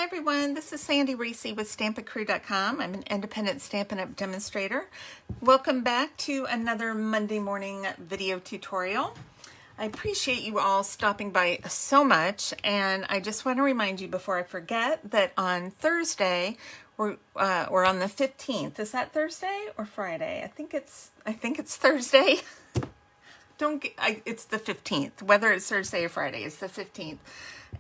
everyone, this is Sandy Reese with StampItCrew.com. I'm an independent Stampin' Up! Demonstrator. Welcome back to another Monday morning video tutorial. I appreciate you all stopping by so much, and I just want to remind you before I forget that on Thursday, or on the 15th, is that Thursday or Friday? I think it's Thursday. It's the 15th, whether it's Thursday or Friday, it's the 15th.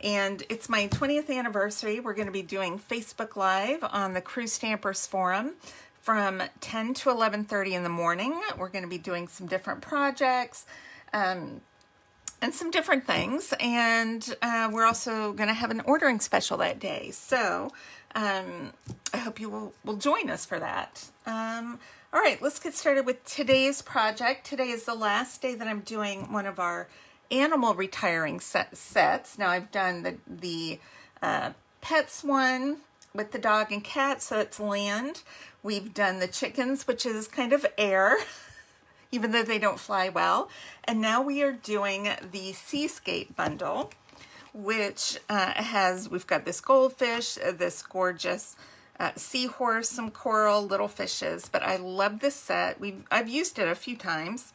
And it's my 20th anniversary. We're going to be doing Facebook Live on the Crew Stampers Forum from 10 to 11:30 in the morning. We're going to be doing some different projects and some different things. And we're also going to have an ordering special that day. So I hope you will join us for that. All right, let's get started with today's project. Today is the last day that I'm doing one of our animal retiring sets. Now I've done the pets one with the dog and cat, so it's land. We've done the chickens, which is kind of air, even though they don't fly well. And now we are doing the Seascape bundle, which we've got this goldfish, this gorgeous seahorse, some coral, little fishes. But I love this set. I've used it a few times.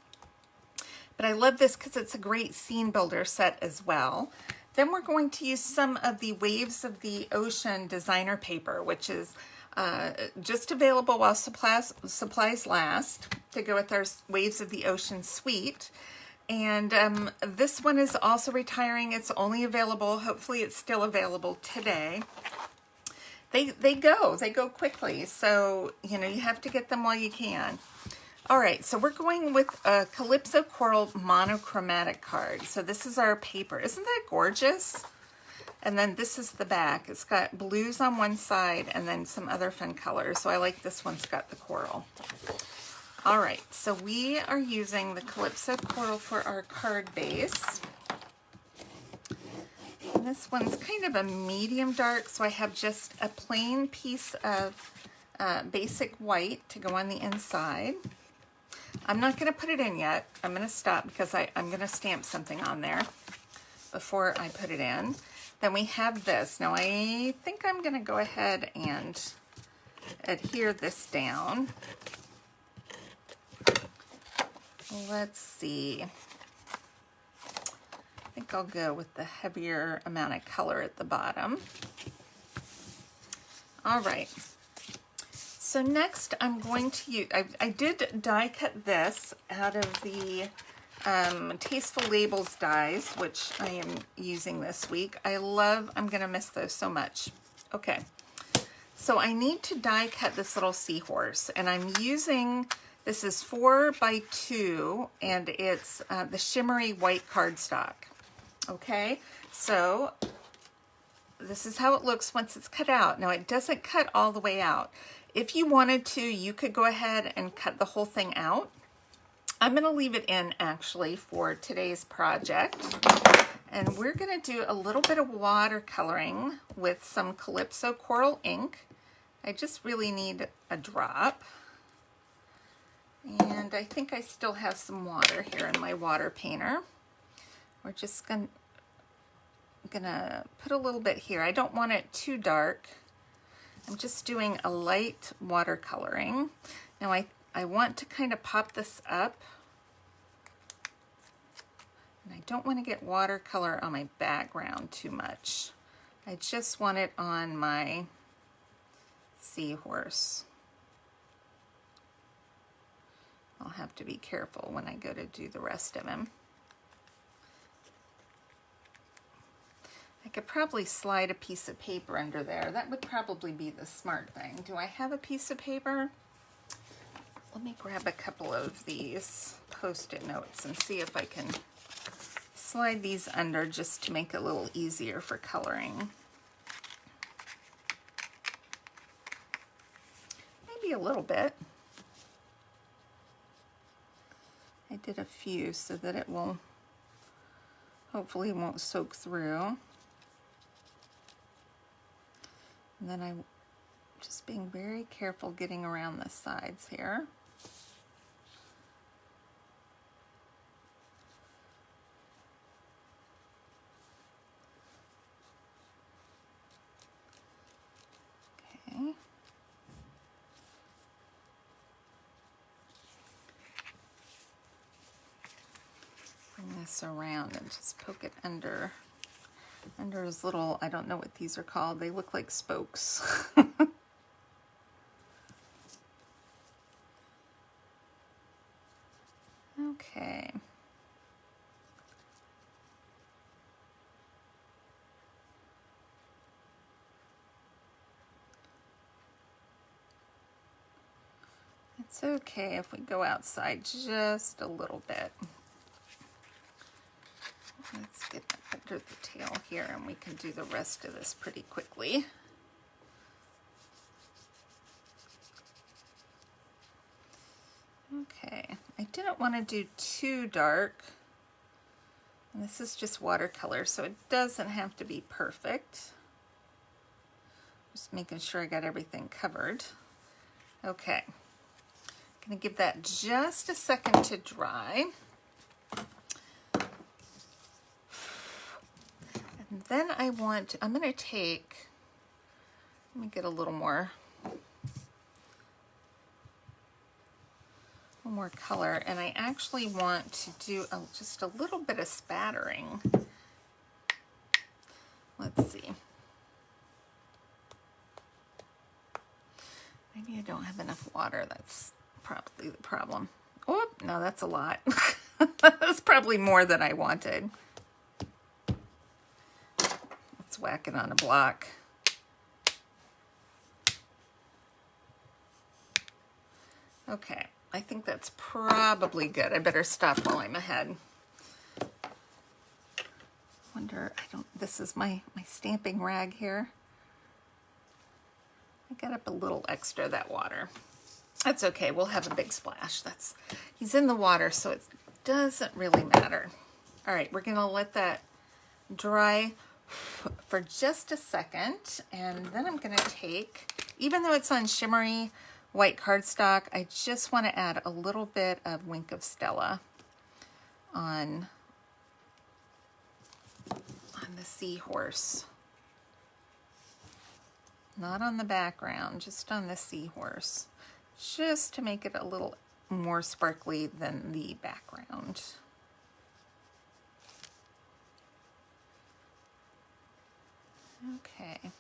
But I love this because it's a great scene builder set as well. Then we're going to use some of the Waves of the Ocean designer paper, which is just available while supplies last, to go with our Waves of the Ocean suite. And this one is also retiring. It's only available, hopefully it's still available today. They go quickly, so you have to get them while you can. All right, so we're going with a Calypso Coral monochromatic card. So this is our paper. Isn't that gorgeous? And then this is the back. It's got blues on one side and then some other fun colors. So I like this one's got the coral. All right, so we are using the Calypso Coral for our card base. And this one's kind of a medium dark, so I have just a plain piece of basic white to go on the inside. I'm not going to put it in yet. I'm going to stop because I'm going to stamp something on there before I put it in. Then we have this. Now I think I'm going to go ahead and adhere this down. Let's see. I think I'll go with the heavier amount of color at the bottom. All right. So next I'm going to use, I did die cut this out of the Tasteful Labels dies, which I am using this week. I'm going to miss those so much. Okay, so I need to die cut this little seahorse, and I'm using, this is 4x2, and it's the shimmery white cardstock. Okay, so this is how it looks once it's cut out. Now it doesn't cut all the way out. If you wanted to, you could go ahead and cut the whole thing out. I'm going to leave it in actually for today's project. And we're going to do a little bit of watercoloring with some Calypso Coral ink. I just really need a drop. And I think I still have some water here in my water painter. We're just going to put a little bit here. I don't want it too dark. I'm just doing a light watercoloring. Now I want to kind of pop this up. And I don't want to get watercolor on my background too much. I just want it on my seahorse. I'll have to be careful when I go to do the rest of him. I could probably slide a piece of paper under there. That would probably be the smart thing. Do I have a piece of paper? Let me grab a couple of these Post-it notes and see if I can slide these under just to make it a little easier for coloring. Maybe a little bit. I did a few so that it will, hopefully won't soak through. And then I'm just being very careful getting around the sides here. this around and just poke it under his little, I don't know what these are called. They look like spokes. Okay. It's okay if we go outside just a little bit. Let's get under the tail here and we can do the rest of this pretty quickly. Okay, I didn't want to do too dark. And this is just watercolor, so it doesn't have to be perfect. Just making sure I got everything covered. Okay, I'm gonna give that just a second to dry. And then I'm gonna take, let me get a little more color, and I actually want to do just a little bit of spattering. Let's see. Maybe I don't have enough water. That's probably the problem. Oh, no, that's a lot. That's probably more than I wanted. Let's whack it on a block. Okay, I think that's probably good. I better stop while I'm ahead. Wonder, this is my stamping rag here. I got up a little extra of that water. That's okay, we'll have a big splash. He's in the water, so it doesn't really matter. All right, we're gonna let that dry for just a second, and then I'm gonna take, even though it's on shimmery white cardstock, I just want to add a little bit of Wink of Stella on the Seahorse. Not on the background, just on the Seahorse, just to make it a little more sparkly than the background. Okay.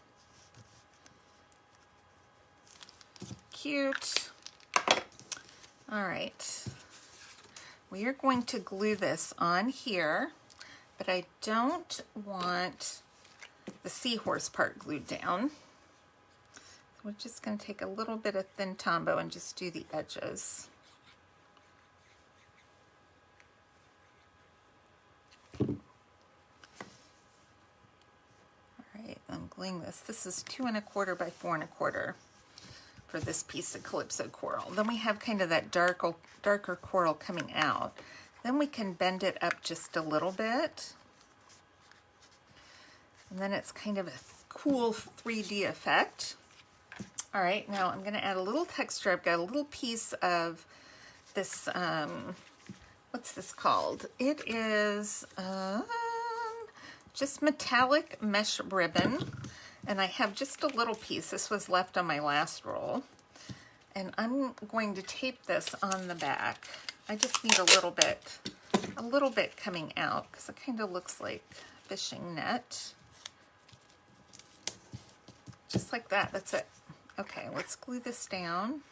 Cute. All right. We are going to glue this on here, but I don't want the Seahorse part glued down. So we're just going to take a little bit of thin Tombow and just do the edges. All right, I'm gluing this. This is 2 1/4 by 4 1/4 for this piece of Calypso coral. Then we have kind of that darker coral coming out. Then we can bend it up just a little bit. And then it's kind of a cool 3D effect. All right, now I'm gonna add a little texture. I've got a little piece of this, what's this called? It is just metallic mesh ribbon. And I have just a little piece. This was left on my last roll. And I'm going to tape this on the back. I just need a little bit coming out because it kind of looks like a fishing net. Just like that, that's it. Okay, let's glue this down.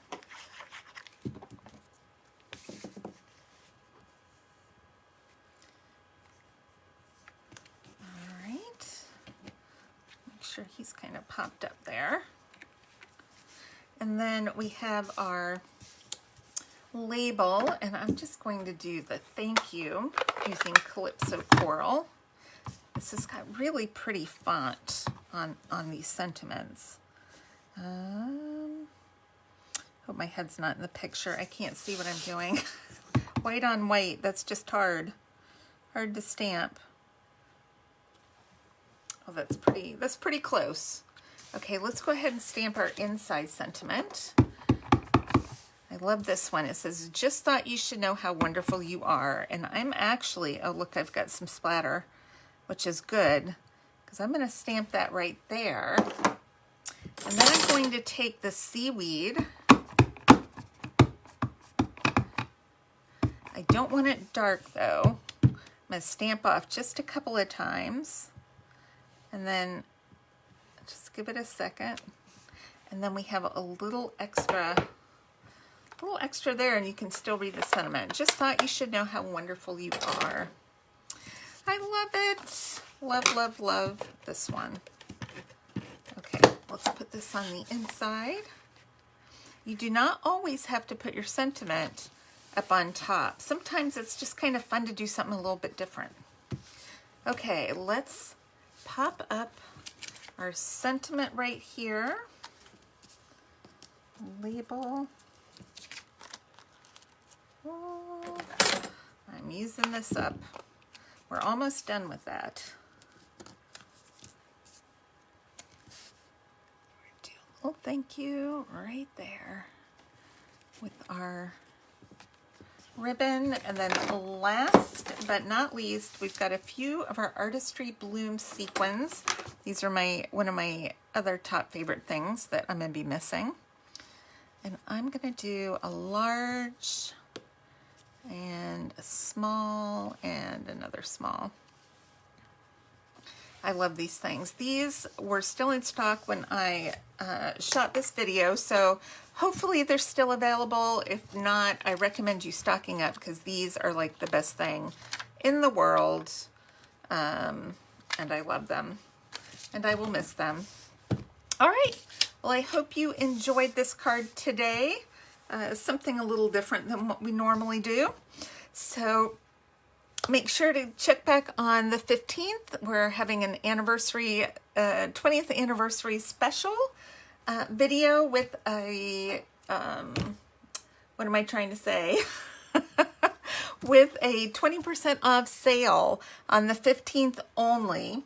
He's kind of popped up there. And then we have our label, and I'm just going to do the thank you using Calypso Coral. This has got really pretty font on these sentiments. Hope my head's not in the picture. I can't see what I'm doing. White on white, that's just hard to stamp. Oh, that's pretty close. Okay, let's go ahead and stamp our inside sentiment. I love this one. It says, just thought you should know how wonderful you are. And I'm actually, oh look, I've got some splatter, which is good, because I'm gonna stamp that right there. And then I'm going to take the seaweed. I don't want it dark though. I'm going to stamp off just a couple of times, and then just give it a second. And then we have a little extra there, and you can still read the sentiment. Just thought you should know how wonderful you are. I love it. Love, love, love this one. Okay, let's put this on the inside. You do not always have to put your sentiment up on top. Sometimes it's just kind of fun to do something a little bit different. Okay, let's pop up our sentiment right here. Label. Oh, I'm using this up. We're almost done with that. Do a little thank you right there with our ribbon. And then last but not least, we've got a few of our Artistry Bloom sequins. These are one of my other top favorite things that I'm going to be missing. And I'm going to do a large and a small and another small. I love these things. These were still in stock when I shot this video, so hopefully they're still available. If not, I recommend you stocking up because these are like the best thing in the world, and I love them, and I will miss them. All right, well, I hope you enjoyed this card today. Something a little different than what we normally do. So make sure to check back on the 15th. We're having an anniversary, 20th anniversary special video with a, what am I trying to say? With a 20% off sale on the 15th only.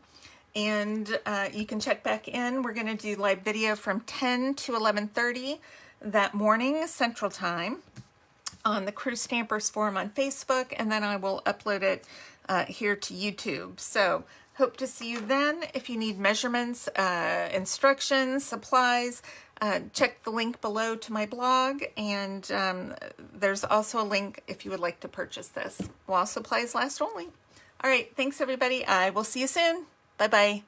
And you can check back in. We're going to do live video from 10 to 11:30 that morning Central Time on the Crew Stampers forum on Facebook, and then I will upload it here to YouTube. So hope to see you then. If you need measurements, instructions, supplies, check the link below to my blog, and there's also a link if you would like to purchase this while supplies last only. All right, thanks everybody. I will see you soon. Bye-bye.